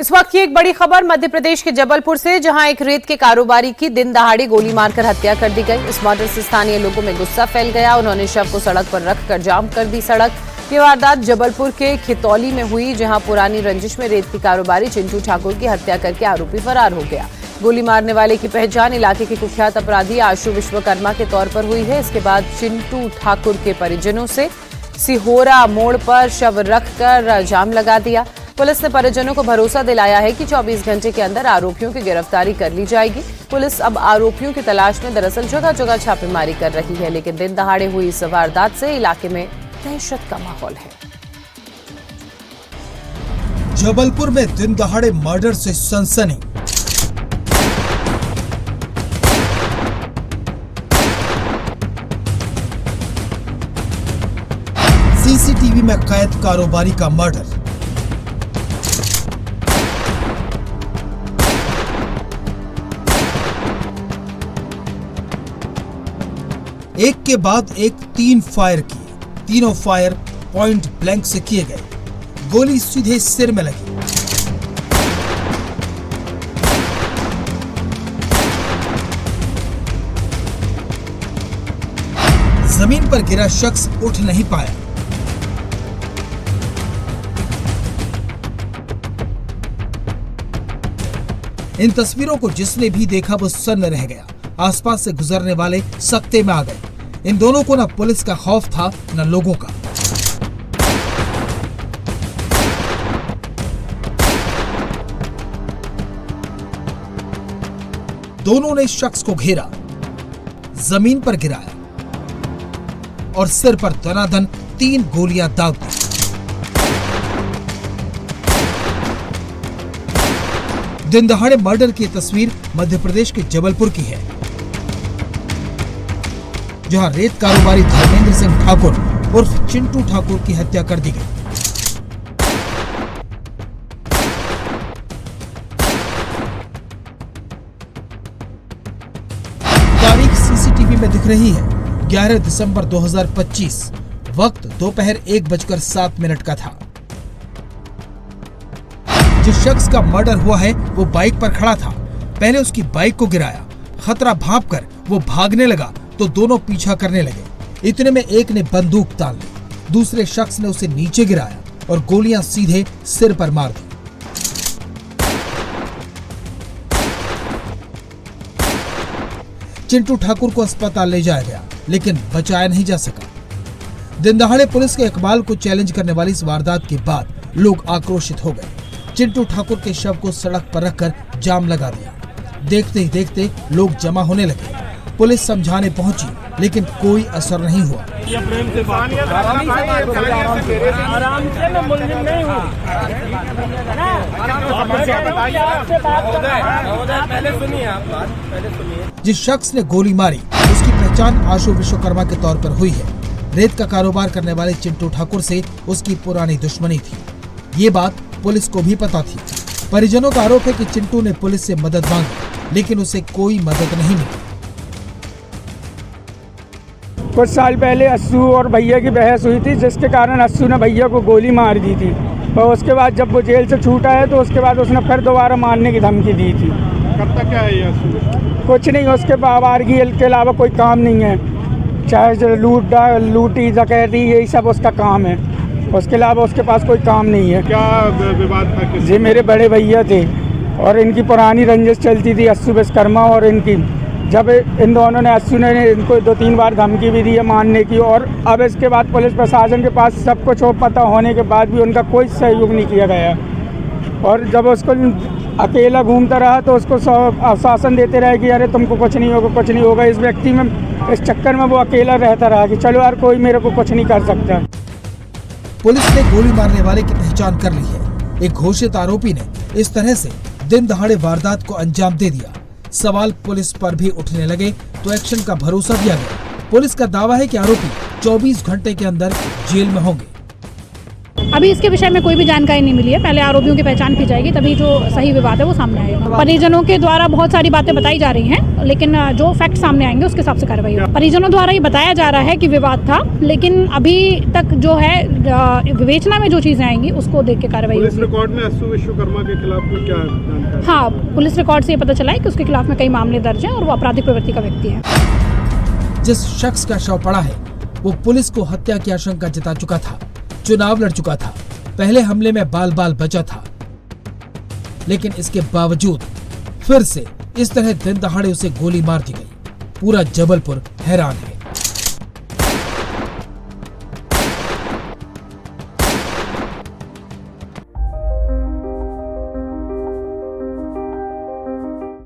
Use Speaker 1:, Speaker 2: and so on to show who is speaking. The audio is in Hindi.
Speaker 1: इस वक्त की एक बड़ी खबर मध्य प्रदेश के जबलपुर से, जहां एक रेत के कारोबारी की दिन दहाड़े गोली मारकर हत्या कर दी गई। इस मर्डर से स्थानीय लोगों में गुस्सा फैल गया। उन्होंने शव को सड़क पर रखकर जाम कर दी सड़क। ये वारदात जबलपुर के खितौली में हुई, जहां पुरानी रंजिश में रेत के कारोबारी चिंटू ठाकुर की हत्या करके आरोपी फरार हो गया। गोली मारने वाले की पहचान इलाके के कुख्यात अपराधी आशु विश्वकर्मा के तौर पर हुई है। इसके बाद चिंटू ठाकुर के परिजनों से सिहोरा मोड़ पर शव रखकर जाम लगा दिया। पुलिस ने परिजनों को भरोसा दिलाया है कि 24 घंटे के अंदर आरोपियों की गिरफ्तारी कर ली जाएगी। पुलिस अब आरोपियों की तलाश में दरअसल जगह जगह छापेमारी कर रही है, लेकिन दिन दहाड़े हुई इस वारदात से इलाके में दहशत का माहौल है।
Speaker 2: जबलपुर में दिन दहाड़े मर्डर से सनसनी। सीसीटीवी में कैद कारोबारी का मर्डर। एक के बाद एक 3 फायर किए। तीनों फायर पॉइंट ब्लैंक से किए गए। गोली सीधे सिर में लगी। जमीन पर गिरा शख्स उठ नहीं पाया। इन तस्वीरों को जिसने भी देखा वो सन्न रह गया। आसपास से गुजरने वाले सकते में आ गए। इन दोनों को न पुलिस का खौफ था न लोगों का। दोनों ने इस शख्स को घेरा, जमीन पर गिराया और सिर पर दनादन 3 गोलियां दाग दी। दिन दहाड़े मर्डर की तस्वीर मध्य प्रदेश के जबलपुर की है, जहां रेत कारोबारी धर्मेंद्र सिंह ठाकुर उर्फ चिंटू ठाकुर की हत्या कर दी गई। तारीख सीसीटीवी में दिख रही है 11 दिसंबर 2025। वक्त दोपहर 1:07 का था। जिस शख्स का मर्डर हुआ है वो बाइक पर खड़ा था। पहले उसकी बाइक को गिराया। खतरा भांपकर वो भागने लगा तो दोनों पीछा करने लगे। इतने में एक ने बंदूक तान ली। दूसरे शख्स ने उसे नीचे गिराया और गोलियां सीधे सिर पर मार दी। चिंटू ठाकुर को अस्पताल ले जाया गया, लेकिन बचाया नहीं जा सका। दिन दहाड़े पुलिस के इकबाल को चैलेंज करने वाली इस वारदात के बाद लोग आक्रोशित हो गए। चिंटू ठाकुर के शव को सड़क पर रखकर जाम लगा दिया। देखते ही देखते लोग जमा होने लगे। पुलिस समझाने पहुंची, लेकिन कोई असर नहीं हुआ। जिस शख्स ने गोली मारी उसकी पहचान आशु विश्वकर्मा के तौर पर हुई है। रेत का कारोबार करने वाले चिंटू ठाकुर से उसकी पुरानी दुश्मनी थी। ये बात पुलिस को भी पता थी। परिजनों का आरोप है कि चिंटू ने पुलिस से मदद मांगी, लेकिन उसे कोई मदद नहीं मिली।
Speaker 3: कुछ साल पहले अस्सू और भैया की बहस हुई थी, जिसके कारण अस्सू ने भैया को गोली मार दी थी। और उसके बाद जब वो जेल से छूटा है तो उसके बाद उसने फिर दोबारा मारने की धमकी दी थी।
Speaker 4: कब तक क्या है ये अस्सू?
Speaker 3: कुछ नहीं, उसके आवारगी के अलावा कोई काम नहीं है। चाहे लूटी डकैती यही सब उसका काम है। उसके अलावा उसके पास कोई काम नहीं है।
Speaker 4: क्या विवाद था?
Speaker 3: जी मेरे बड़े भैया थे और इनकी पुरानी रंजिश चलती थी आशु विश्वकर्मा और इनकी। जब इन दोनों ने अस्सू ने इनको 2-3 बार धमकी भी दी है मारने की, और अब इसके बाद पुलिस प्रशासन के पास सब कुछ पता होने के बाद भी उनका कोई सहयोग नहीं किया गया। और जब उसको अकेला घूमता रहा तो उसको आश्वासन देते रहे कि अरे तुमको कुछ नहीं होगा, कुछ नहीं होगा। इस व्यक्ति में इस चक्कर में वो अकेला रहता रहा कि चलो यार कोई मेरे को कुछ नहीं कर सकता।
Speaker 2: पुलिस ने गोली मारने वाले की पहचान कर ली है। एक घोषित आरोपी ने इस तरह से दिन दहाड़े वारदात को अंजाम दे दिया। सवाल पुलिस पर भी उठने लगे तो एक्शन का भरोसा दिया गया। पुलिस का दावा है कि आरोपी 24 घंटे के अंदर जेल में होंगे।
Speaker 5: अभी इसके विषय में कोई भी जानकारी नहीं मिली है। पहले आरोपियों की पहचान की जाएगी, तभी जो सही विवाद है वो सामने आएगा। परिजनों के द्वारा बहुत सारी बातें बताई जा रही हैं, लेकिन जो फैक्ट सामने आएंगे उसके हिसाब से कार्रवाई होगी। परिजनों द्वारा ये बताया जा रहा है कि विवाद था, लेकिन अभी तक जो है विवेचना में जो चीजें आएंगी उसको देख के कार्रवाई
Speaker 4: पुलिस
Speaker 5: होगी।
Speaker 4: रिकॉर्ड में अस्सु विश्वकर्मा के खिलाफ में क्या जानकारी?
Speaker 5: हाँ, पुलिस रिकॉर्ड से ये पता चला है कि उसके खिलाफ में कई मामले दर्ज हैं और वो आपराधिक प्रवृत्ति का व्यक्ति है।
Speaker 2: जिस शख्स का शव पड़ा है वो पुलिस को हत्या की आशंका जता चुका था, चुनाव लड़ चुका था, पहले हमले में बाल बाल बचा था, लेकिन इसके बावजूद फिर से इस तरह दिन दहाड़े उसे गोली मार दी गई। पूरा जबलपुर हैरान है।